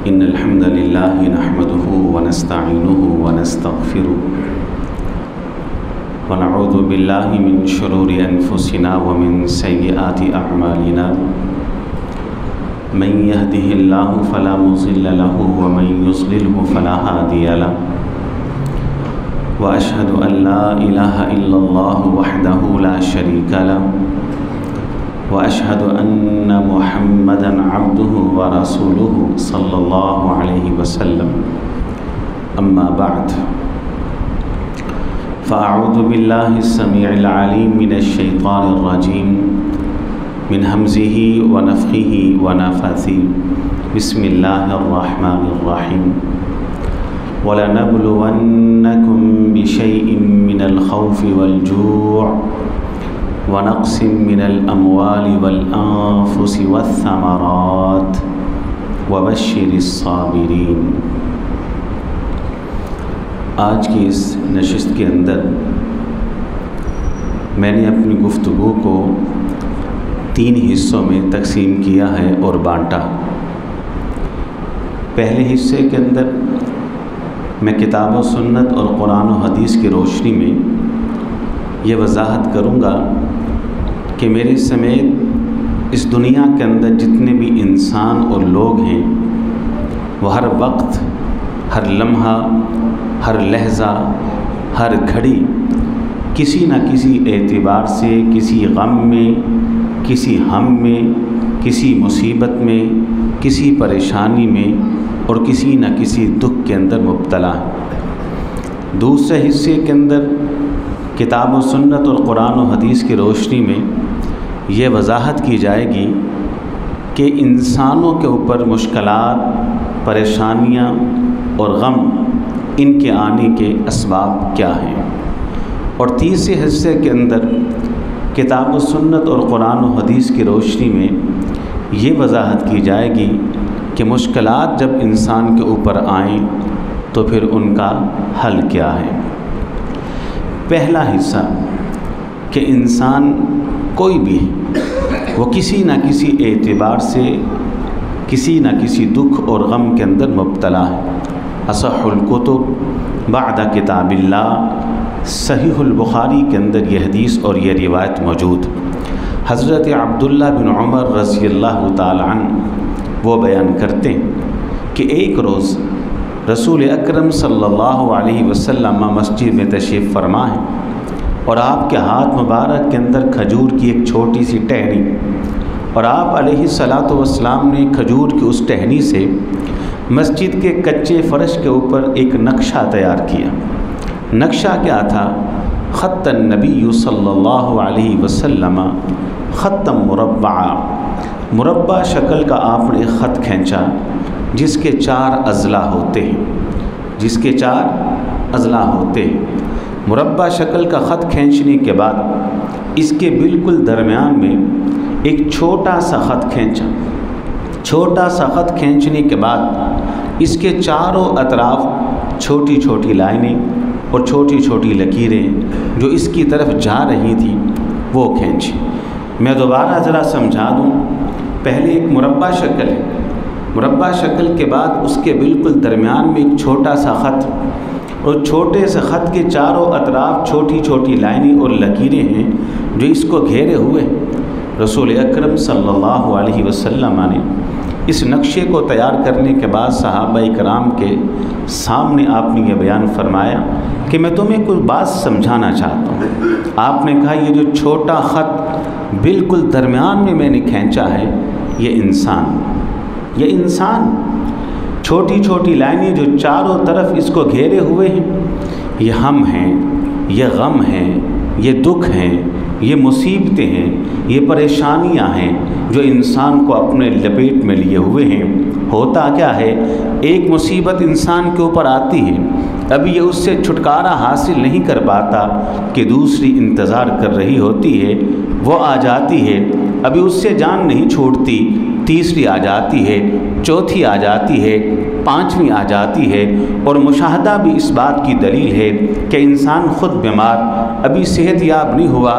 إن الحمد لله نحمده ونستعينه ونستغفره ونعوذ بالله من شرور أنفسنا ومن سيئات أعمالنا من يهده الله فلا مضل له ومن يضلله فلا هادي له وأشهد أن لا إله إلا الله وحده لا شريك له وأشهد أن محمدًا عبده ورسوله صلى الله عليه وسلم أما بعد فأعوذ بالله السميع العليم من الشيطان الرجيم من همزه ونفخه ونفثه بسم الله الرحمن الرحيم وَلَنَبْلُوَنَّكُمْ بِشَيْءٍ مِّنَ الْخَوْفِ وَالْجُوعِ وَنَقْصٍ مِّنَ الْأَمْوَالِ وَالْأَنفُسِ وَالثَّمَرَاتِ وَبَشِّرِ الصَّابِرِينَ۔ آج کی اس نشست کے اندر میں نے اپنی گفتگو کو 3 حصوں میں تقسیم کیا ہے اور بانٹا۔ پہلے حصے کے اندر میں کتاب و سنت اور قرآن و حدیث کی روشنی میں یہ وضاحت کروں گا کہ میرے سمیت اس دنیا کے اندر جتنے بھی انسان اور لوگ ہیں وہ ہر وقت، ہر لمحہ، ہر لحظہ، ہر گھڑی کسی نہ کسی اعتبار سے کسی غم میں، کسی ہم میں، کسی مصیبت میں، کسی پریشانی میں اور کسی نہ کسی دکھ کے اندر مبتلا ہے۔ دوسرے حصے کے اندر کتاب و سنت اور قرآن و حدیث کی روشنی میں یہ وضاحت کی جائے گی کہ انسانوں کے اوپر مشکلات، پریشانیاں اور غم ان کے آنے کے اسباب کیا ہیں، اور تیسرے حصے کے اندر کتاب و سنت اور قرآن و حدیث کی روشنی میں یہ وضاحت کی جائے گی کہ مشکلات جب انسان کے اوپر آئیں تو پھر ان کا حل کیا ہے۔ پہلا حصہ کہ انسان کوئی بھی وہ کسی نہ کسی اعتبار سے کسی نہ کسی دکھ اور غم کے اندر مبتلا ہے۔ اصح الکتب بعد کتاب اللہ، صحیح البخاری کے اندر یہ حدیث اور یہ روایت موجود۔ حضرت عبداللہ بن عمر رضی اللہ تعالی عنہ وہ بیان کرتے ہیں کہ ایک روز رسول اکرم صلی اللہ علیہ وسلم مسجد میں تشریف فرما ہے اور آپ کے ہاتھ مبارک کے اندر کھجور کی ایک چھوٹی سی ٹہنی، اور آپ علیہ الصلاۃ والسلام نے کھجور کی اس ٹہنی سے مسجد کے کچے فرش کے اوپر ایک نقشہ تیار کیا۔ نقشہ کیا تھا؟ خط النبی صلی اللہ علیہ وسلم خطا مربعا، مربع شکل کا آپ نے ایک خط کھینچا جس کے 4 اضلاع ہوتے ہیں، مربع شکل کا خط کھینچنے کے بعد اس کے بالکل درمیان میں ایک چھوٹا سا خط کھینچا۔ چھوٹا سا خط کھینچنے کے بعد اس کے چاروں اطراف چھوٹی چھوٹی لائنیں اور چھوٹی چھوٹی لکیریں جو اس کی طرف جا رہی تھیں وہ کھینچی۔ میں دوبارہ ذرا سمجھا دوں۔ پہلے ایک مربع شکل ہے، مربع شکل کے بعد اس کے بالکل درمیان میں ایک چھوٹا سا خط، اور چھوٹے سے خط کے چاروں اطراف چھوٹی چھوٹی لائنیں اور لکیریں ہیں جو اس کو گھیرے ہوئے۔ رسول اکرم صلی اللہ علیہ وسلم نے اس نقشے کو تیار کرنے کے بعد صحابہ کرام کے سامنے آپ نے یہ بیان فرمایا کہ میں تمہیں کچھ بات سمجھانا چاہتا ہوں۔ آپ نے کہا یہ جو چھوٹا خط بالکل درمیان میں نے کھینچا ہے یہ انسان، چھوٹی چھوٹی لائنیں جو چاروں طرف اس کو گھیرے ہوئے ہیں، یہ ہم ہیں، یہ غم ہیں، یہ دکھ ہیں، یہ مصیبتیں ہیں، یہ پریشانیاں ہیں جو انسان کو اپنے لپیٹ میں لیے ہوئے ہیں۔ ہوتا کیا ہے، ایک مصیبت انسان کے اوپر آتی ہے، ابھی یہ اس سے چھٹکارا حاصل نہیں کر پاتا کہ دوسری انتظار کر رہی ہوتی ہے، وہ آ جاتی ہے، ابھی اس سے جان نہیں چھوڑتی، تیسری آ جاتی ہے، چوتھی آ جاتی ہے، 5ویں آ جاتی ہے، اور مشاہدہ بھی اس بات کی دلیل ہے کہ انسان خود بیمار، ابھی صحت یاب نہیں ہوا،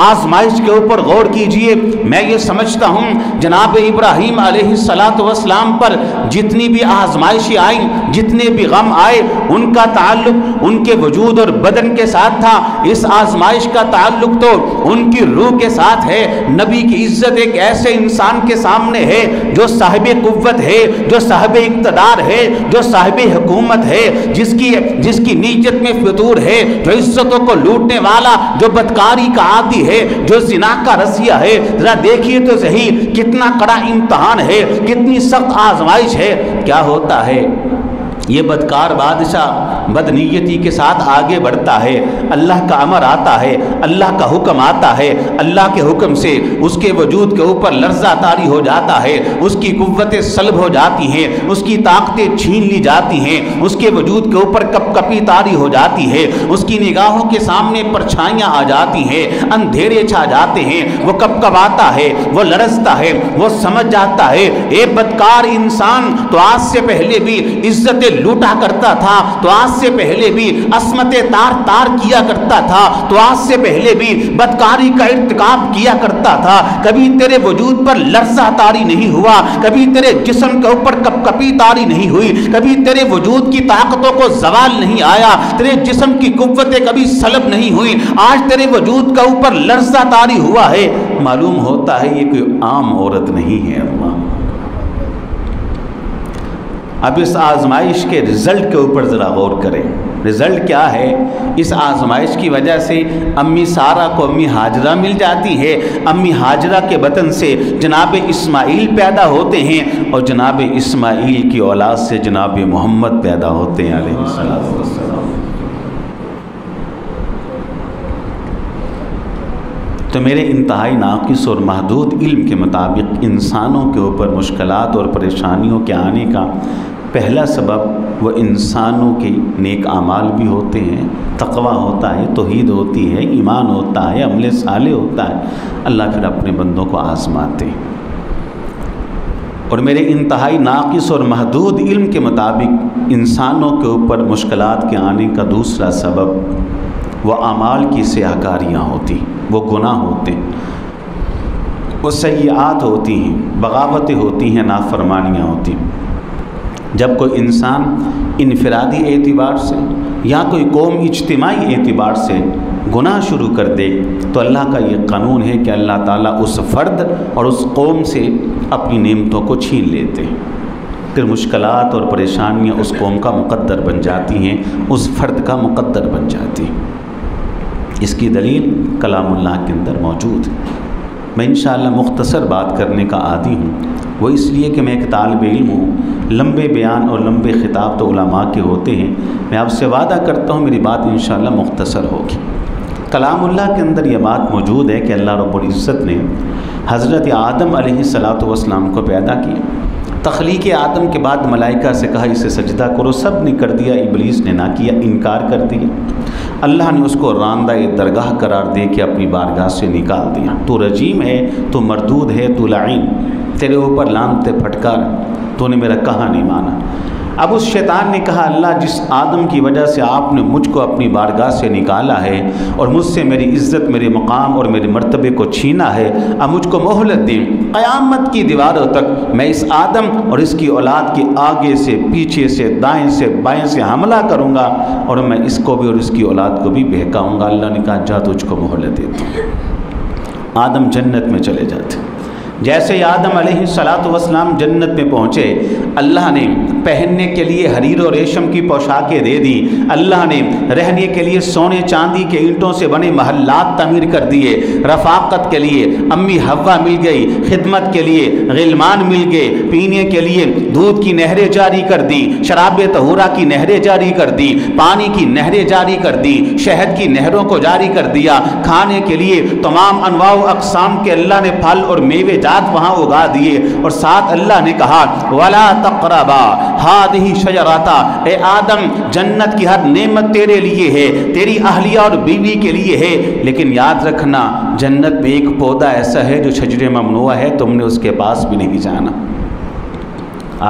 آزمائش کے اوپر غور کیجئے۔ میں یہ سمجھتا ہوں جناب ابراہیم علیہ السلام پر جتنی بھی آزمائشیں آئیں، جتنے بھی غم آئے، ان کا تعلق ان کے وجود اور بدن کے ساتھ تھا۔ اس آزمائش کا تعلق تو ان کی روح کے ساتھ ہے۔ نبی کی عزت ایک ایسے انسان کے سامنے ہے جو صاحب قوت ہے، جو صاحب اقتدار ہے، جو صاحب حکومت ہے، جس کی نیت میں فطور ہے، جو عزتوں کو لوٹنے والا، جو بدکاری کا عادی ہے، جو زنا کا رسیہ ہے۔ ذرا دیکھیے تو صحیح کتنا کڑا امتحان ہے، کتنی سخت آزمائش ہے۔ کیا ہوتا ہے؟ یہ بدکار بادشاہ بدنیتی کے ساتھ آگے بڑھتا ہے، اللہ کا امر آتا ہے، اللہ کا حکم آتا ہے، اللہ کے حکم سے اس کے وجود کے اوپر لرزہ طاری ہو جاتا ہے، اس کی قوتیں سلب ہو جاتی ہیں، اس کی طاقتیں چھین لی جاتی ہیں، اس کے وجود کے اوپر کپ کپی طاری ہو جاتی ہے، اس کی نگاہوں کے سامنے پرچھائیاں آ جاتی ہیں، اندھیرے چھا جاتے ہیں، وہ کپ کپاتا ہے، وہ لرزتا ہے، وہ سمجھ جاتا ہے اے بدکار انسان، تو آج سے پہلے بھی عزتیں لوٹا کرتا تھا، تو آج سے پہلے بھی عصمت تار کیا کرتا تھا، تو آج سے پہلے بھی بدکاری کا ارتکاب کیا کرتا تھا، کبھی تیرے وجود پر لرزہ طاری نہیں ہوا، کبھی تیرے جسم کے اوپر کپ کپی طاری نہیں ہوئی، کبھی تیرے وجود کی طاقتوں کو زوال نہیں آیا، تیرے جسم کی قوتیں کبھی سلب نہیں ہوئی، آج تیرے وجود کے اوپر لرزہ طاری ہوا ہے۔ معلوم ہوتا ہے یہ کوئی عام عورت نہیں ہے۔ اللہ اب اس آزمائش کے رزلٹ کے اوپر ذرا غور کریں۔ رزلٹ کیا ہے؟ اس آزمائش کی وجہ سے امی سارہ کو امی ہاجرہ مل جاتی ہے، امی ہاجرہ کے بطن سے جناب اسماعیل پیدا ہوتے ہیں، اور جناب اسماعیل کی اولاد سے جناب محمد پیدا ہوتے ہیں علیہ السلام۔ تو میرے انتہائی ناقص اور محدود علم کے مطابق انسانوں کے اوپر مشکلات اور پریشانیوں کے آنے کا پہلا سبب وہ انسانوں کے نیک اعمال بھی ہوتے ہیں، تقویٰ ہوتا ہے، توحید ہوتی ہے، ایمان ہوتا ہے، عمل صالح ہوتا ہے۔ اللہ پھر اپنے بندوں کو آزماتے ہیں۔ اور میرے انتہائی ناقص اور محدود علم کے مطابق انسانوں کے اوپر مشکلات کے آنے کا دوسرا سبب وہ اعمال کی سیاہکاریاں ہوتی، وہ گناہ ہوتے ہیں، وہ سیئات ہوتی ہیں، بغاوتیں ہوتی ہیں، نافرمانیاں ہوتی ہیں۔ جب کوئی انسان انفرادی اعتبار سے یا کوئی قوم اجتماعی اعتبار سے گناہ شروع کر دے تو اللہ کا یہ قانون ہے کہ اللہ تعالیٰ اس فرد اور اس قوم سے اپنی نعمتوں کو چھین لیتے ہیں۔ پھر مشکلات اور پریشانیاں اس قوم کا مقدر بن جاتی ہیں، اس فرد کا مقدر بن جاتی ہیں۔ اس کی دلیل کلام اللہ کے اندر موجود ہے۔ میں انشاءاللہ مختصر بات کرنے کا عادی ہوں، وہ اس لیے کہ میں ایک طالب علم ہوں۔ لمبے بیان اور لمبے خطاب تو علماء کے ہوتے ہیں، میں آپ سے وعدہ کرتا ہوں میری بات انشاءاللہ مختصر ہوگی۔ کلام اللہ کے اندر یہ بات موجود ہے کہ اللہ رب العزت نے حضرت آدم علیہ السلام کو پیدا کیا، تخلیق آدم کے بعد ملائکہ سے کہا اسے سجدہ کرو، سب نے کر دیا، ابلیس نے نہ کیا، انکار کر دیا۔ اللہ نے اس کو راندہ درگاہ قرار دے کے اپنی بارگاہ سے نکال دیا۔ تو رجیم ہے، تو مردود ہے، تو لعین، تیرے اوپر لعنت پھٹکار، تو نے میرا کہا نہیں مانا۔ اب اس شیطان نے کہا اللہ جس آدم کی وجہ سے آپ نے مجھ کو اپنی بارگاہ سے نکالا ہے اور مجھ سے میری عزت، میرے مقام اور میرے مرتبے کو چھینا ہے، اب مجھ کو مہلت دیں، قیامت کی دیواروں تک میں اس آدم اور اس کی اولاد کے آگے سے، پیچھے سے، دائیں سے، بائیں سے حملہ کروں گا اور میں اس کو بھی اور اس کی اولاد کو بھی بہکاؤں گا۔ اللہ نے کہا جا تجھ کو مہلت دیتا ہوں۔ آدم جنت میں چلے جاتے۔ جیسے ہی آدم علیہ السلام جنت میں پہنچے، اللہ نے پہننے کے لیے حریر و ریشم کی پوشاکیں دے دی، اللہ نے رہنے کے لیے سونے چاندی کے اینٹوں سے بنے محلات تعمیر کر دیے، رفاقت کے لیے امی حوا مل گئی، خدمت کے لیے غلمان مل گئے، پینے کے لیے دودھ کی نہریں جاری کر دی، شراب طہورہ کی نہریں جاری کر دی، پانی کی نہریں جاری کر دی، شہد کی نہروں کو جاری کر دیا، کھانے کے لیے تمام انواع و اقسام کے اللہ نے پھل اور میوے وہاں اگا دیے، اور ساتھ اللہ نے کہا وَلَا تَقْرَبَا هَٰذِهِ شَجَرَةَ، اے آدم جنت کی ہر نعمت تیرے لیے ہے، تیری اہلیہ اور بیوی کے لیے ہے، لیکن یاد رکھنا جنت میں ایک پودا ایسا ہے جو شجر ممنوع ہے، تم نے اس کے پاس بھی نہیں جانا۔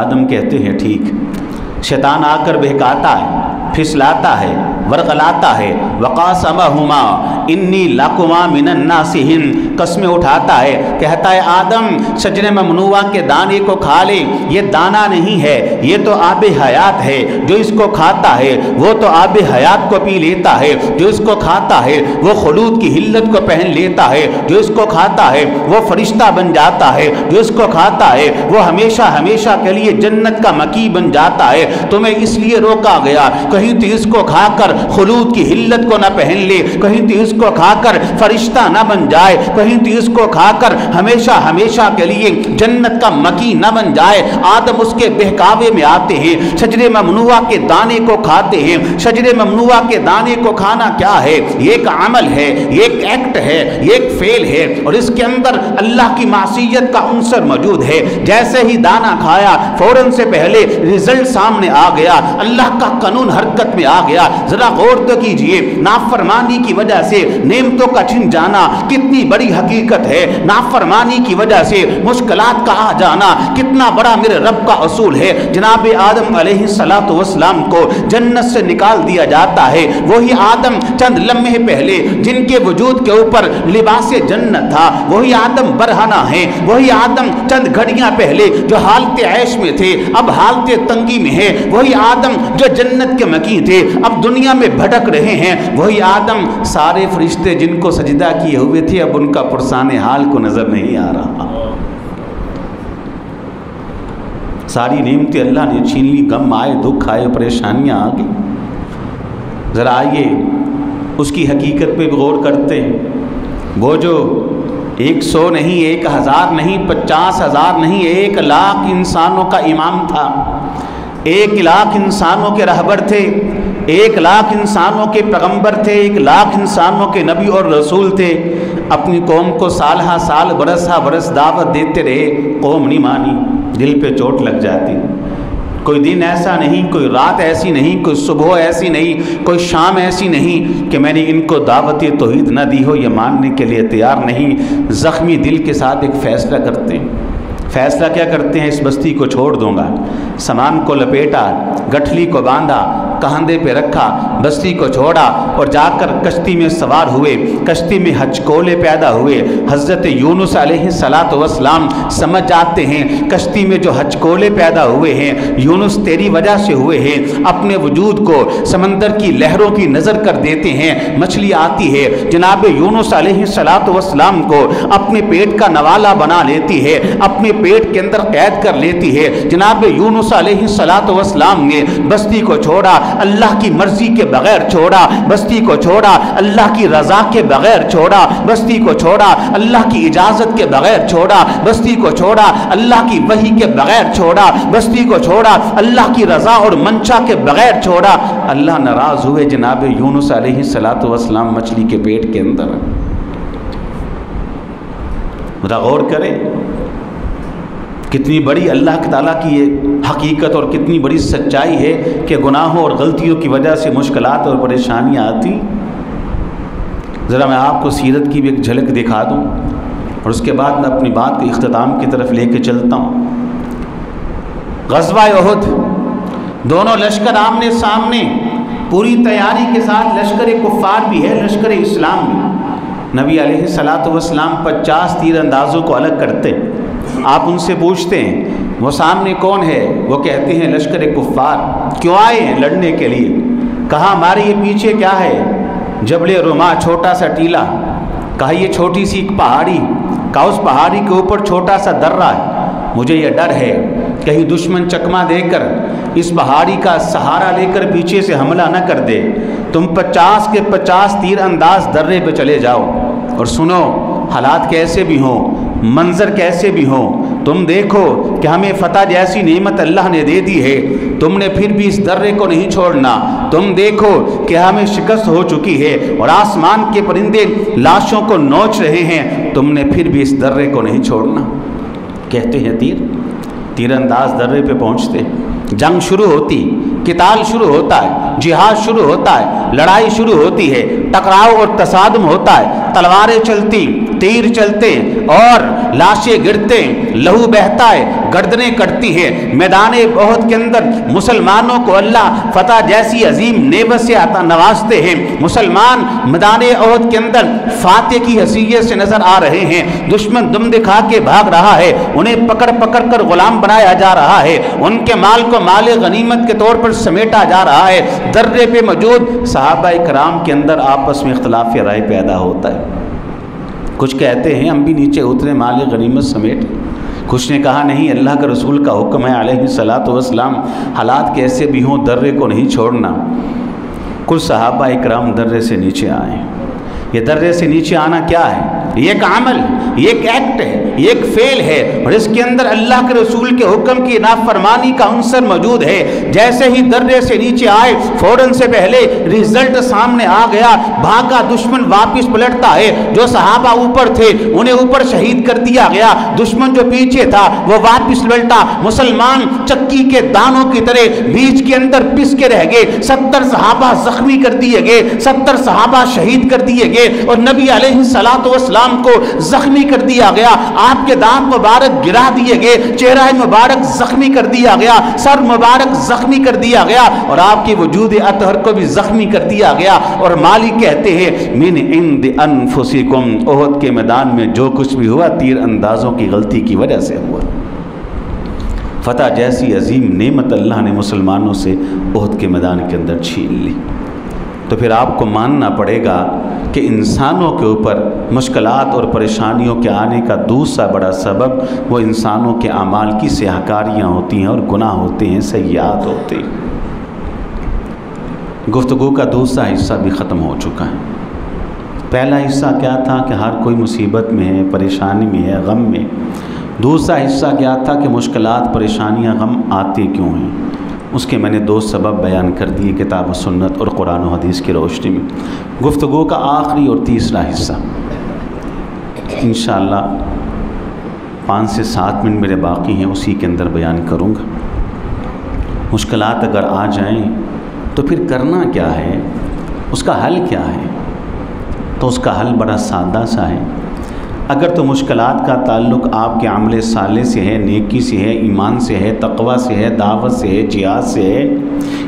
آدم کہتے ہیں ٹھیک۔ شیطان آ کر بہکاتا ہے، پھسلاتا ہے، ورغلاتا ہے، وقاسمہما انی لکما من الناصحین، قسمیں اٹھاتا ہے، کہتا ہے آدم شجر ممنوعہ کے دانے کو کھا لے، یہ دانہ نہیں ہے، یہ تو آب حیات ہے، جو اس کو کھاتا ہے وہ تو آب حیات کو پی لیتا ہے، جو اس کو کھاتا ہے وہ خلود کی حلت کو پہن لیتا ہے، جو اس کو کھاتا ہے وہ فرشتہ بن جاتا ہے، جو اس کو کھاتا ہے وہ ہمیشہ ہمیشہ کے لیے جنت کا مکی بن جاتا ہے۔ تمہیں اس لیے روکا گیا کہیں تو اس کو کھا کر خلود کی حلت کو نہ پہن لے، کہیں تو اس کو کھا کر فرشتہ نہ بن جائے، کہیں تو اس کو کھا کر ہمیشہ ہمیشہ کے لیے جنت کا مکی نہ بن جائے۔ آدم اس کے بہکاوے میں آتے ہیں، شجر ممنوعہ کے دانے کو کھاتے ہیں۔ شجر ممنوعہ کے دانے کو کھانا کیا ہے؟ یہ ایک عمل ہے، یہ ایک ایکٹ ہے، یہ ایک فعل ہے، اور اس کے اندر اللہ کی معصیت کا عنصر موجود ہے۔ جیسے ہی دانہ کھایا فوراً سے پہلے رزلٹ سامنے آ گیا، اللہ کا قانون حرکت میں آ گیا۔ ذرا غور تو کیجئے، نافرمانی کی وجہ سے نعمتوں کا چھن جانا کتنی بڑی حقیقت ہے، نافرمانی کی وجہ سے مشکلات کا آ جانا کتنا بڑا میرے رب کا اصول ہے۔ جناب آدم علیہ السلام کو جنت سے نکال دیا جاتا ہے، وہی آدم چند لمحے پہلے جن کے وجود کے اوپر لباس جنت تھا، وہی آدم برہنہ ہیں، وہی آدم چند گھڑیاں پہلے جو حالت عیش میں تھے اب حالت تنگی میں ہے، وہی آدم جو جنت کے مکی تھے اب دنیا میں بھٹک رہے ہیں، وہی آدم سارے فرشتے جن کو سجدہ کیے ہوئے تھے اب ان کا پرسان حال کو نظر نہیں آ رہا۔ ساری نعمتیں اللہ نے چھین لی، غم آئے، دکھ آئے، پریشانیاں آ گئی۔ ذرا آئیے اس کی حقیقت پہ غور کرتے ہیں۔ وہ جو 100 نہیں، 1000 نہیں، 50,000 نہیں، 1,00,000 انسانوں کا امام تھا، 1,00,000 انسانوں کے رہبر تھے، 1,00,000 انسانوں کے پیغمبر تھے، 1,00,000 انسانوں کے نبی اور رسول تھے۔ اپنی قوم کو سال ہا سال برس ہا برس دعوت دیتے رہے، قوم نہیں مانی، دل پہ چوٹ لگ جاتی۔ کوئی دن ایسا نہیں، کوئی رات ایسی نہیں، کوئی صبح ایسی نہیں، کوئی شام ایسی نہیں کہ میں نے ان کو دعوت توحید نہ دی ہو، یہ ماننے کے لیے تیار نہیں۔ زخمی دل کے ساتھ ایک فیصلہ کرتے ہیں۔ فیصلہ کیا کرتے ہیں؟ اس بستی کو چھوڑ دوں گا۔ سامان کو لپیٹا، گٹھلی کو باندھا، کاندھے پہ رکھا، بستی کو چھوڑا اور جا کر کشتی میں سوار ہوئے۔ کشتی میں ہچکولے پیدا ہوئے۔ حضرت یونس علیہ السلام سمجھ جاتے ہیں کشتی میں جو ہچکولے پیدا ہوئے ہیں یونس تیری وجہ سے ہوئے ہیں۔ اپنے وجود کو سمندر کی لہروں کی نظر کر دیتے ہیں، مچھلی آتی ہے، جناب یونس علیہ السلام کو اپنے پیٹ کا نوالا بنا لیتی ہے، اپنے پیٹ کے اندر قید کر لیتی ہے۔ جناب یونس علیہ السلام نے بستی کو چھوڑا، اللہ کی مرضی کے بغیر چھوڑا، بستی کو چھوڑا، اللہ کی رضا کے بغیر چھوڑا، بستی کو چھوڑا، اللہ کی اجازت کے بغیر چھوڑا، بستی کو چھوڑا، اللہ کی وحی کے بغیر چھوڑا، بستی کو چھوڑا، اللہ کی رضا اور منشا کے بغیر چھوڑا۔ اللہ ناراض ہوئے، جناب یونس علیہ السلام مچھلی کے پیٹ کے اندر۔ غور کریں کتنی بڑی اللہ تعالیٰ کی یہ حقیقت اور کتنی بڑی سچائی ہے کہ گناہوں اور غلطیوں کی وجہ سے مشکلات اور پریشانیاں آتی۔ ذرا میں آپ کو سیرت کی بھی ایک جھلک دکھا دوں اور اس کے بعد میں اپنی بات کے اختتام کی طرف لے کے چلتا ہوں۔ غزوہ احد، دونوں لشکر آمنے سامنے، پوری تیاری کے ساتھ، لشکر کفار بھی ہے، لشکر اسلام بھی۔ نبی علیہ السلام 50 تیر اندازوں کو الگ کرتے، آپ ان سے پوچھتے ہیں وہ سامنے کون ہے؟ وہ کہتے ہیں لشکر کفار۔ کیوں آئے ہیں؟ لڑنے کے لیے۔ کہا ہمارے یہ پیچھے کیا ہے؟ جبل رما، چھوٹا سا ٹیلا۔ کہا یہ چھوٹی سی ایک پہاڑی، کہا اس پہاڑی کے اوپر چھوٹا سا درہ ہے، مجھے یہ ڈر ہے کہیں دشمن چکما دے کر اس پہاڑی کا سہارا لے کر پیچھے سے حملہ نہ کر دے۔ تم 50 کے 50 تیر انداز درے پہ چلے جاؤ اور سنو، حالات کیسے بھی ہوں، منظر کیسے بھی ہوں، تم دیکھو کہ ہمیں فتح جیسی نعمت اللہ نے دے دی ہے، تم نے پھر بھی اس درے کو نہیں چھوڑنا۔ تم دیکھو کہ ہمیں شکست ہو چکی ہے اور آسمان کے پرندے لاشوں کو نوچ رہے ہیں، تم نے پھر بھی اس درے کو نہیں چھوڑنا۔ کہتے ہیں تیر انداز درے پہ پہنچتے، جنگ شروع ہوتی، قتال شروع ہوتا ہے، جہاد شروع ہوتا ہے، لڑائی شروع ہوتی ہے، ٹکراؤ اور تصادم ہوتا ہے، تلواریں چلتی، تیر چلتے اور لاشیں گرتے، لہو بہتا ہے، گردنیں کٹتی ہے۔ میدان احد کے اندر مسلمانوں کو اللہ فتح جیسی عظیم نعمت سے عطا نوازتے ہیں۔ مسلمان میدان احد کے اندر فاتح کی حیثیت سے نظر آ رہے ہیں۔ دشمن دم دکھا کے بھاگ رہا ہے، انہیں پکڑ پکڑ کر غلام بنایا جا رہا ہے، ان کے مال کو مال غنیمت کے طور پر سمیٹا جا رہا ہے۔ درے پہ موجود صحابہ کرام کے اندر آپس میں اختلاف رائے پیدا ہوتا ہے۔ کچھ کہتے ہیں ہم بھی نیچے اترے مال غنیمت سمیٹ، کچھ نے کہا نہیں، اللہ کا رسول کا حکم ہے علیہ الصلاۃ والسلام، حالات کیسے بھی ہوں درے کو نہیں چھوڑنا۔ کچھ صحابہ اکرام درے سے نیچے آئے۔ یہ درے سے نیچے آنا کیا ہے؟ یہ ایک عمل، یہ ایک ایکٹ ہے، یہ ایک فعل ہے، اور اس کے اندر اللہ کے رسول کے حکم کی نافرمانی کا عنصر موجود ہے۔ جیسے ہی درے سے نیچے آئے فوراً سے پہلے رزلٹ سامنے آ گیا، بھاگا دشمن واپس پلٹتا ہے۔ جو صحابہ اوپر تھے انہیں اوپر شہید کر دیا گیا، دشمن جو پیچھے تھا وہ واپس پلٹا۔ مسلمان چکی کے دانوں کی طرح بیچ کے اندر پس کے رہ گئے۔ 70 صحابہ زخمی کر دیے گئے، 70 صحابہ شہید کر دیے گئے، اور نبی علیہ الصلوۃ والسلام کو زخمی کر دیا گیا۔ آپ کے دانت مبارک گرا دیے گئے، چہرہ مبارک زخمی کر دیا گیا، سر مبارک زخمی کر دیا گیا، اور آپ کی وجود اطہر کو بھی زخمی کر دیا گیا۔ اور مالک کہتے ہیں من عند انفسکم، احد کے میدان میں جو کچھ بھی ہوا تیر اندازوں کی غلطی کی وجہ سے ہوا۔ فتح جیسی عظیم نعمت اللہ نے مسلمانوں سے احد کے میدان کے اندر چھین لی۔ تو پھر آپ کو ماننا پڑے گا کہ انسانوں کے اوپر مشکلات اور پریشانیوں کے آنے کا دوسرا بڑا سبب وہ انسانوں کے اعمال کی سیاہکاریاں ہوتی ہیں اور گناہ ہوتے ہیں، سیئات ہوتے ہیں۔ گفتگو کا دوسرا حصہ بھی ختم ہو چکا ہے۔ پہلا حصہ کیا تھا کہ ہر کوئی مصیبت میں ہے، پریشانی میں ہے، غم میں۔ دوسرا حصہ کیا تھا کہ مشکلات، پریشانیاں، غم آتے کیوں ہیں۔ اس کے میں نے 2 سبب بیان کر دیے کتاب و سنت اور قرآن و حدیث کی روشنی میں۔ گفتگو کا آخری اور تیسرا حصہ انشاءاللہ 5 سے 7 منٹ میرے باقی ہیں، اسی کے اندر بیان کروں گا۔ مشکلات اگر آ جائیں تو پھر کرنا کیا ہے، اس کا حل کیا ہے؟ تو اس کا حل بڑا سادہ سا ہے۔ اگر تو مشکلات کا تعلق آپ کے عمل صالح سے ہے، نیکی سے ہے، ایمان سے ہے، تقوی سے ہے، دعوت سے ہے، جہاد سے ہے،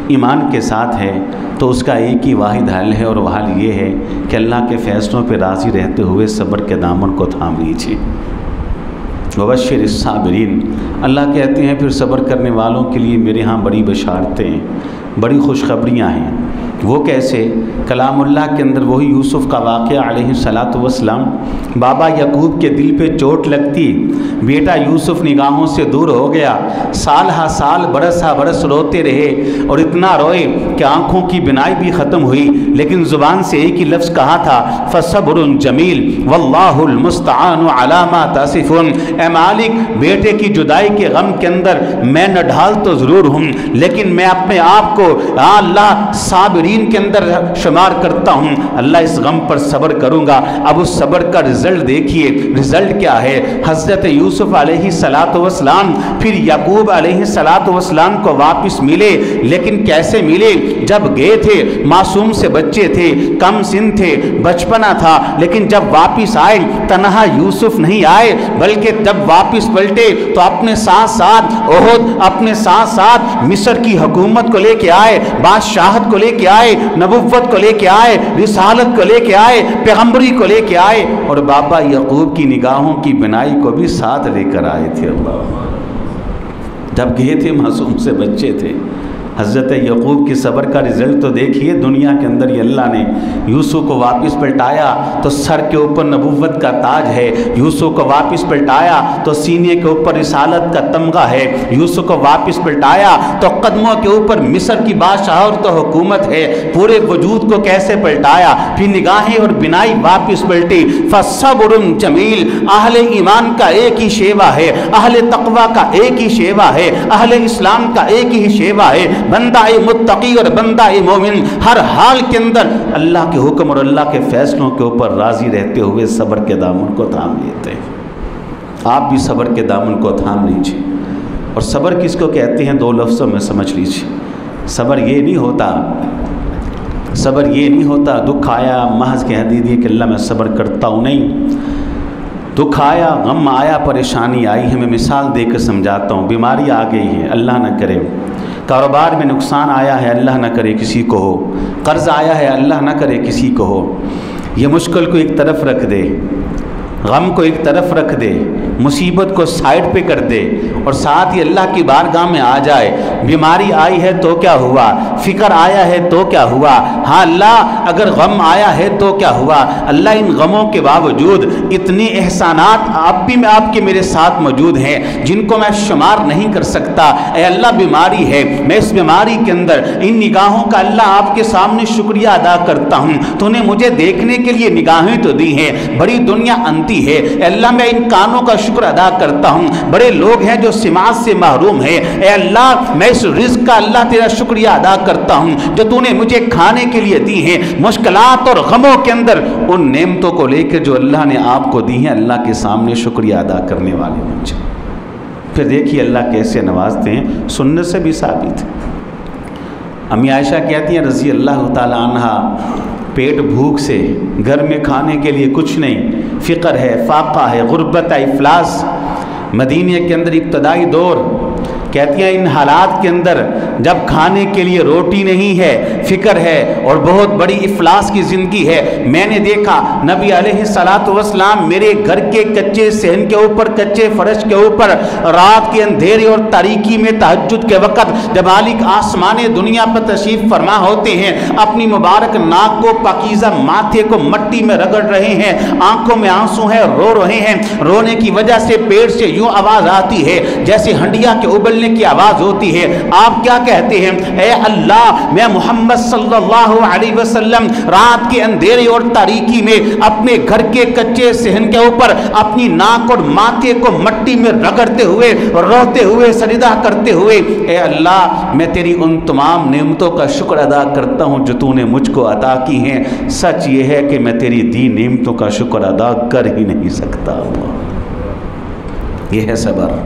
ایمان کے ساتھ ہے، تو اس کا ایک ہی واحد حل ہے، اور وہ حل یہ ہے کہ اللہ کے فیصلوں پہ راضی رہتے ہوئے صبر کے دامن کو تھام لیجیے۔ وبشر الصابرین، اللہ کہتے ہیں پھر صبر کرنے والوں کے لیے میرے ہاں بڑی بشارتیں ہیں، بڑی خوشخبریاں ہیں۔ وہ کیسے؟ کلام اللہ کے اندر وہی یوسف کا واقعہ علیہ الصلاۃ والسلام، بابا یعقوب کے دل پہ چوٹ لگتی، بیٹا یوسف نگاہوں سے دور ہو گیا، سال ہا سال، برس ہا برس روتے رہے، اور اتنا روئے کہ آنکھوں کی بینائی بھی ختم ہوئی، لیکن زبان سے ایک ہی لفظ کہا تھا فصبر جمیل واللہ المستعان علی ما تصفون۔ اے مالک، بیٹے کی جدائی کے غم کے اندر میں نڈھال تو ضرور ہوں، لیکن میں اپنے آپ کو اللہ صابرین کے اندر شمار کرتا ہوں۔ اللہ اس غم پر صبر کروں گا۔ اب اس صبر کا رزلٹ دیکھیے، رزلٹ کیا ہے؟ حضرت یوسف علیہ الصلاۃ والسلام پھر یعقوب علیہ الصلاۃ والسلام کو واپس ملے، لیکن کیسے ملے؟ جب گئے تھے معصوم سے بچے تھے، کم سن تھے، بچپنا تھا، لیکن جب واپس آئے تنہا یوسف نہیں آئے، بلکہ جب واپس پلٹے تو اپنے ساتھ ساتھ احد، اپنے ساتھ ساتھ مصر کی حکومت کو لے کے آئے، بادشاہت کو لے کے آئے، نبوت کو لے کے آئے، رسالت کو لے کے آئے، پیغمبری کو لے کے آئے، اور بابا یعقوب کی نگاہوں کی بنائی کو بھی ساتھ لے کر آئے تھے۔ اللہ، جب گئے تھے معصوم سے بچے تھے۔ حضرت یعقوب کی صبر کا رزلٹ تو دیکھیے، دنیا کے اندر یہ اللہ نے یوسف کو واپس پلٹایا تو سر کے اوپر نبوت کا تاج ہے، یوسف کو واپس پلٹایا تو سینے کے اوپر رسالت کا تمغہ ہے، یوسف کو واپس پلٹایا تو قدموں کے اوپر مصر کی بادشاہت و حکومت ہے۔ پورے وجود کو کیسے پلٹایا؟ پھر نگاہیں اور بنائی واپس پلٹی۔ فصبر جمیل، اہل ایمان کا ایک ہی شیوا ہے، اہل تقوی کا ایک ہی شیوا ہے، اہل اسلام کا ایک ہی شیوا ہے۔ بندہ متقی اور بندہ مومن ہر حال کے اندر اللہ کے حکم اور اللہ کے فیصلوں کے اوپر راضی رہتے ہوئے صبر کے دامن کو تھام لیتے ہیں۔ آپ بھی صبر کے دامن کو تھام لیجیے۔ اور صبر کس کو کہتے ہیں؟ 2 لفظوں میں سمجھ لیجیے۔ صبر یہ نہیں ہوتا، صبر یہ نہیں ہوتا دکھ آیا محض کہہ دیجیے کہ اللہ میں صبر کرتا ہوں، نہیں۔ دکھ آیا، غم آیا، پریشانی آئی ہے، میں مثال دے کر سمجھاتا ہوں۔ بیماری آ گئی ہے، اللہ نہ کرے، کاروبار میں نقصان آیا ہے، اللہ نہ کرے کسی کو ہو، قرض آیا ہے، اللہ نہ کرے کسی کو ہو۔ یہ مشکل کو ایک طرف رکھ دے، غم کو ایک طرف رکھ دے، مصیبت کو سائڈ پہ کر دے اور ساتھ ہی اللہ کی بارگاہ میں آ جائے۔ بیماری آئی ہے تو کیا ہوا، فکر آیا ہے تو کیا ہوا، ہاں اللہ اگر غم آیا ہے تو کیا ہوا، اللہ ان غموں کے باوجود اتنے احسانات آپ کے میرے ساتھ موجود ہیں جن کو میں شمار نہیں کر سکتا۔ اے اللہ بیماری ہے، میں اس بیماری کے اندر ان نگاہوں کا اللہ آپ کے سامنے شکریہ ادا کرتا ہوں۔ تو نے مجھے دیکھنے کے لیے نگاہیں تو دی ہیں، بڑی دنیا انتی ہے، اے اللہ میں ان کانوں کا شکر ادا کرتا ہوں۔ بڑے لوگ ہیں جو سماعت سے محروم ہیں، اے اللہ میں اس رزق کا اللہ تیرا شکریہ ادا کرتا ہوں جو تو نے مجھے کھانے کے لیے دی ہیں۔ مشکلات اور غموں کے اندر ان نعمتوں کو لے کے جو اللہ نے آپ کو دی ہیں، اللہ کے سامنے شکریہ ادا کرنے والے بن جائیں۔ پھر دیکھیے اللہ کیسے نوازتے ہیں، سنت سے بھی ثابت ہے۔ امی عائشہ کہتی ہیں رضی اللہ تعالی عنہا، پیٹ بھوک سے، گھر میں کھانے کے لیے کچھ نہیں، فقر ہے، فاقہ ہے، غربت ہے، افلاس، مدینے کے اندر ابتدائی دور، کہتی ہیں ان حالات کے اندر جب کھانے کے لیے روٹی نہیں ہے، فکر ہے اور بہت بڑی افلاس کی زندگی ہے، میں نے دیکھا نبی علیہ الصلوۃ والسلام میرے گھر کے کچے صحن کے اوپر، کچے فرش کے اوپر، رات کے اندھیرے اور تاریکی میں تہجد کے وقت جب مالک آسمان دنیا پر تشریف فرما ہوتے ہیں، اپنی مبارک ناک کو، پاکیزہ ماتھے کو مٹی میں رگڑ رہے ہیں، آنکھوں میں آنسو ہیں، رو رہے ہیں، رونے کی وجہ سے پیٹ سے یوں آواز آتی ہے جیسے ہنڈیا کے ابلنے کی آواز ہوتی ہے۔ آپ کیا کہتے ہیں، اے اللہ میں محمد صلی اللہ علیہ وسلم رات کے اندھیرے اور تاریکی میں اپنے گھر کے کچے صحن کے اوپر اپنی ناک اور ماتھے کو مٹی میں رگڑتے ہوئے، روتے ہوئے، سجدہ کرتے ہوئے، اے اللہ میں تیری ان تمام نعمتوں کا شکر ادا کرتا ہوں جو تو نے مجھ کو عطا کی ہیں۔ سچ یہ ہے کہ میں تیری دی نعمتوں کا شکر ادا کر ہی نہیں سکتا۔ یہ ہے صبر۔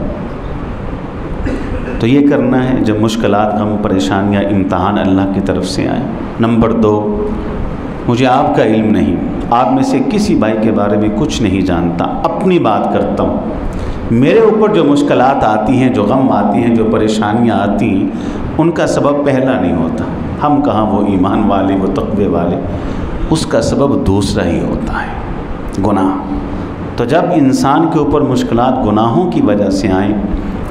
تو یہ کرنا ہے جب مشکلات، غم، پریشانیاں، امتحان اللہ کی طرف سے آئیں۔ نمبر 2، مجھے آپ کا علم نہیں، آپ میں سے کسی بھائی کے بارے میں کچھ نہیں جانتا، اپنی بات کرتا ہوں۔ میرے اوپر جو مشکلات آتی ہیں، جو غم آتی ہیں، جو پریشانیاں آتی ہیں، ان کا سبب پہلا نہیں ہوتا، ہم کہاں وہ ایمان والے، وہ تقوی والے، اس کا سبب دوسرا ہی ہوتا ہے، گناہ۔ تو جب انسان کے اوپر مشکلات گناہوں کی وجہ سے آئیں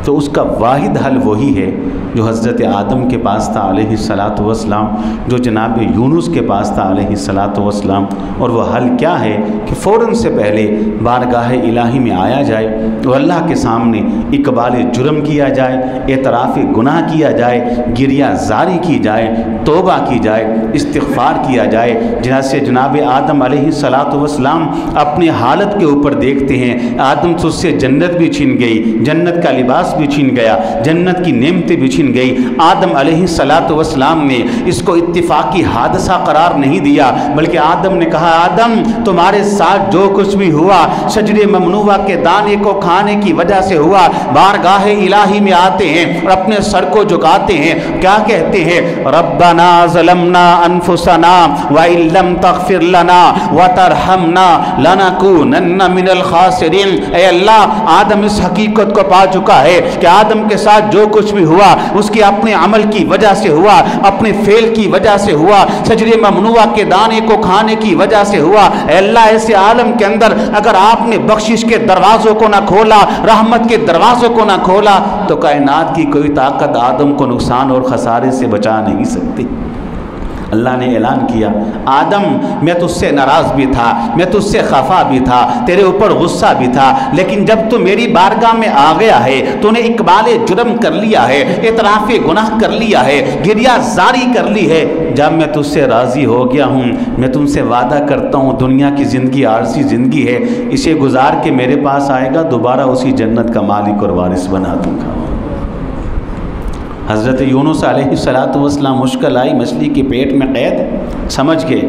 تو اس کا واحد حل وہی ہے جو حضرت آدم کے پاس تھا علیہ الصلاۃ والسلام، جو جناب یونس کے پاس تھا علیہ الصلاۃ والسلام۔ اور وہ حل کیا ہے کہ فوراً سے پہلے بارگاہ الہی میں آیا جائے اور اللہ کے سامنے اقبال جرم کیا جائے، اعتراف گناہ کیا جائے، گریہ زاری کی جائے، توبہ کی جائے، استغفار کیا جائے۔ جیسے جناب آدم علیہ الصلاۃ والسلام اپنے حالت کے اوپر دیکھتے ہیں، آدم سے اس سے جنت بھی چھن گئی، جنت کا لباس بھی چھن گیا، جنت کی نعمتیں بھی چھن گئی۔ آدم علیہ الصلاۃ والسلام نے اس کو اتفاقی حادثہ قرار نہیں دیا، بلکہ آدم نے کہا آدم تمہارے ساتھ جو کچھ بھی ہوا شجر ممنوعہ کے دانے کو کھانے کی وجہ سے ہوا۔ بارگاہ الہی میں آتے ہیں اور اپنے سر کو جھکاتے ہیں، کیا کہتے ہیں، ربنا ظلمنا انفسنا وان لم تغفر لنا وترحمنا لنکونن من الخاسرین۔ اے اللہ آدم اس حقیقت کو پا چکا ہے کہ آدم کے ساتھ جو کچھ بھی ہوا اس کی اپنے عمل کی وجہ سے ہوا، اپنے فعل کی وجہ سے ہوا، شجر ممنوعہ کے دانے کو کھانے کی وجہ سے ہوا۔ اے اللہ ایسے عالم کے اندر اگر آپ نے بخشش کے دروازوں کو نہ کھولا، رحمت کے دروازوں کو نہ کھولا، تو کائنات کی کوئی طاقت آدم کو نقصان اور خسارے سے بچا نہیں سکتی۔ اللہ نے اعلان کیا آدم میں تجھ سے ناراض بھی تھا، میں تجھ سے خفا بھی تھا، تیرے اوپر غصہ بھی تھا، لیکن جب تو میری بارگاہ میں آ گیا ہے، تو نے اقبال جرم کر لیا ہے، اعتراف گناہ کر لیا ہے، گریہ زاری کر لی ہے، جب میں تجھ سے راضی ہو گیا ہوں، میں تم سے وعدہ کرتا ہوں دنیا کی زندگی عارضی زندگی ہے، اسے گزار کے میرے پاس آئے گا، دوبارہ اسی جنت کا مالک اور وارث بنا دوں گا۔ حضرت یونس علیہ الصلاۃ والسلام مشکل آئی، مچھلی کے پیٹ میں قید، سمجھ گئے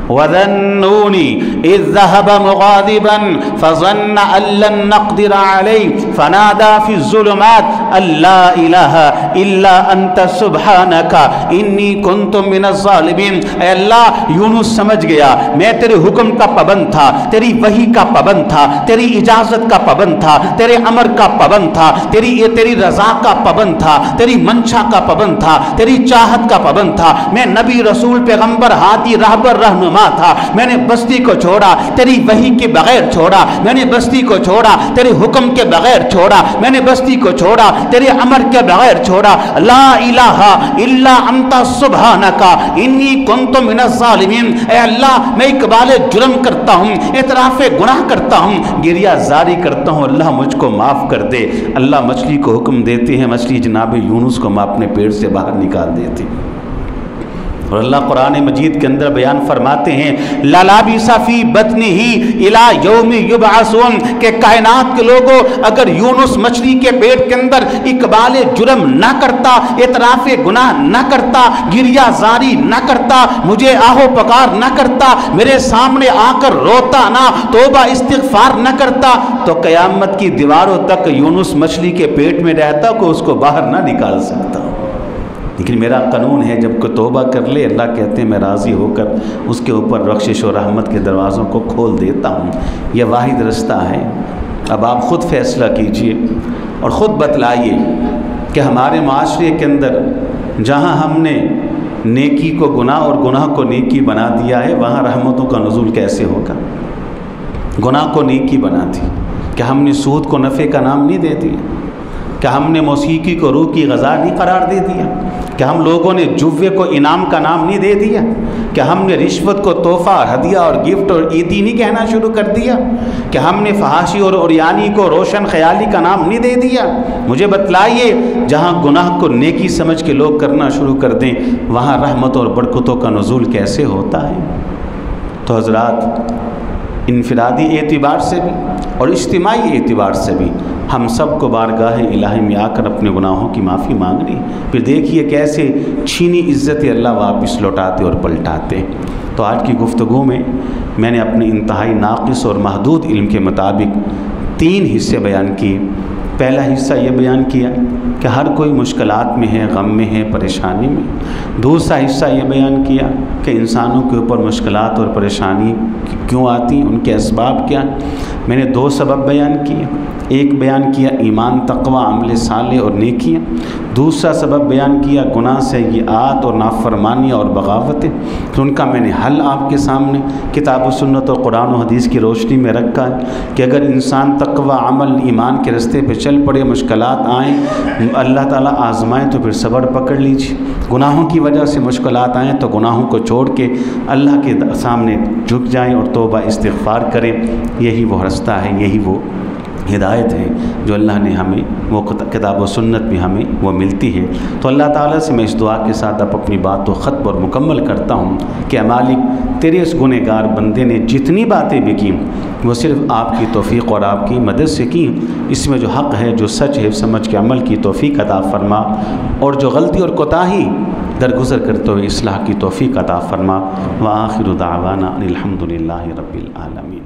وَذَنُّونِ إِذْ ذَهَبَ مُغَاضِبًا فَظَنَّ أَن لَّن نَّقْدِرَ عَلَيْهِ فَنَادَىٰ فِي الظُّلُمَاتِ أَن لَّا إِلَٰهَ إِلَّا أَنتَ سُبْحَانَكَ إِنِّي كُنتُ مِنَ الظَّالِمِينَ۔ اے اللہ، یونس سمجھ گیا میں تیرے حکم کا پابند تھا، تیری وحی کا پابند تھا، تیری اجازت کا پابند تھا، تیرے امر کا پابند تھا، تیری رضا کا پابند تھا، تیری منشا کا پابند تھا، تیری چاہت کا پابند تھا۔ میں نبی، رسول، پیغمبر، ہادی، راہبر، رہنما تھا۔ میں نے بستی کو چھوڑا، تیری وحی کے بغیر چھوڑا۔ میں نے بستی کو چھوڑا، تیرے حکم کے بغیر چھوڑا۔ میں نے بستی کو چھوڑا، تیرے امر کے بغیر چھوڑا۔ لا الہ الا انت سبحانک انی کنت من الظالمین۔ اے اللہ، میں اقبال جرم کرتا ہوں، اعتراف گناہ کرتا ہوں، گریہ زاری کرتا ہوں، اللہ مجھ کو معاف کر دے۔ اللہ مچھلی کو حکم دیتے ہیں، مچھلی جناب یونس کو اپنے پیٹ سے باہر نکال دیتی۔ اور اللہ قرآن مجید کے اندر بیان فرماتے ہیں لَلَابِثَ فِي بَطْنِهِ إِلَىٰ يَوْمِ يُبْعَثُونَ کہ کائنات کے لوگوں اگر یونس مچھلی کے پیٹ کے اندر اقبال جرم نہ کرتا، اعتراف گناہ نہ کرتا، گریہ زاری نہ کرتا، مجھے آہو پکار نہ کرتا، میرے سامنے آ کر روتا نہ، توبہ استغفار نہ کرتا، تو قیامت کی دیواروں تک یونس مچھلی کے پیٹ میں رہتا کہ اس کو باہر نہ نکال سکتا۔ لیکن میرا قانون ہے جب کوئی توبہ کر لے، اللہ کہتے ہیں میں راضی ہو کر اس کے اوپر بخشش و رحمت کے دروازوں کو کھول دیتا ہوں۔ یہ واحد رستہ ہے۔ اب آپ خود فیصلہ کیجئے اور خود بتلائیے کہ ہمارے معاشرے کے اندر جہاں ہم نے نیکی کو گناہ اور گناہ کو نیکی بنا دیا ہے، وہاں رحمتوں کا نزول کیسے ہوگا؟ گناہ کو نیکی بنا دی، کہ ہم نے سود کو نفع کا نام نہیں دے دیا، کہ ہم نے موسیقی کو روح کی غذا نہیں قرار دے دیا، کہ ہم لوگوں نے جوے کو انعام کا نام نہیں دے دیا، کہ ہم نے رشوت کو تحفہ، ہدیہ اور گفٹ اور عیدی نہیں کہنا شروع کر دیا، کہ ہم نے فحاشی اور عریانی کو روشن خیالی کا نام نہیں دے دیا۔ مجھے بتلائیے جہاں گناہ کو نیکی سمجھ کے لوگ کرنا شروع کر دیں، وہاں رحمت اور برکتوں کا نزول کیسے ہوتا ہے؟ تو حضرات، انفرادی اعتبار سے بھی اور اجتماعی اعتبار سے بھی ہم سب کو بارگاہ الہی میں آ کر اپنے گناہوں کی معافی مانگنی، پھر دیکھیے کیسے چھینی عزت اللہ واپس لوٹاتے اور پلٹاتے۔ تو آج کی گفتگو میں میں نے اپنے انتہائی ناقص اور محدود علم کے مطابق 3 حصے بیان کیے۔ پہلا حصہ یہ بیان کیا کہ ہر کوئی مشکلات میں ہے، غم میں ہے، پریشانی میں۔ دوسرا حصہ یہ بیان کیا کہ انسانوں کے اوپر مشکلات اور پریشانی کیوں آتی ہیں، ان کے اسباب کیا۔ میں نے 2 سبب بیان کیے، ایک بیان کیا ایمان، تقوی، عمل صالح اور نیکیاں، دوسرا سبب بیان کیا گناہ سیئات اور نافرمانیاں اور بغاوتیں، پھر ان کا میں نے حل آپ کے سامنے کتاب و سنت اور قرآن و حدیث کی روشنی میں رکھا ہے کہ اگر انسان تقوی، عمل، ایمان کے رستے پہ چل پڑے، مشکلات آئیں، اللہ تعالیٰ آزمائیں تو پھر صبر پکڑ لیجیے۔ گناہوں کی وجہ سے مشکلات آئیں تو گناہوں کو چھوڑ کے اللہ کے سامنے جھک جائیں اور توبہ استغفار کریں۔ یہی وہ رستہ ہے، یہی وہ ہدایت ہے جو اللہ نے ہمیں، وہ کتاب و سنت میں ہمیں وہ ملتی ہے۔ تو اللہ تعالیٰ سے میں اس دعا کے ساتھ اب اپنی بات کو ختم اور مکمل کرتا ہوں کہ مالک، تیرے اس گنہگار بندے نے جتنی باتیں بھی کی وہ صرف آپ کی توفیق اور آپ کی مدد سے کی۔ اس میں جو حق ہے، جو سچ ہے، سمجھ کے عمل کی توفیق عطا فرما، اور جو غلطی اور کوتاہی درگزر کرتے ہوئے اصلاح کی توفیق عطا فرما۔ وآخر دعوانا ان الحمد للہ رب العالمین۔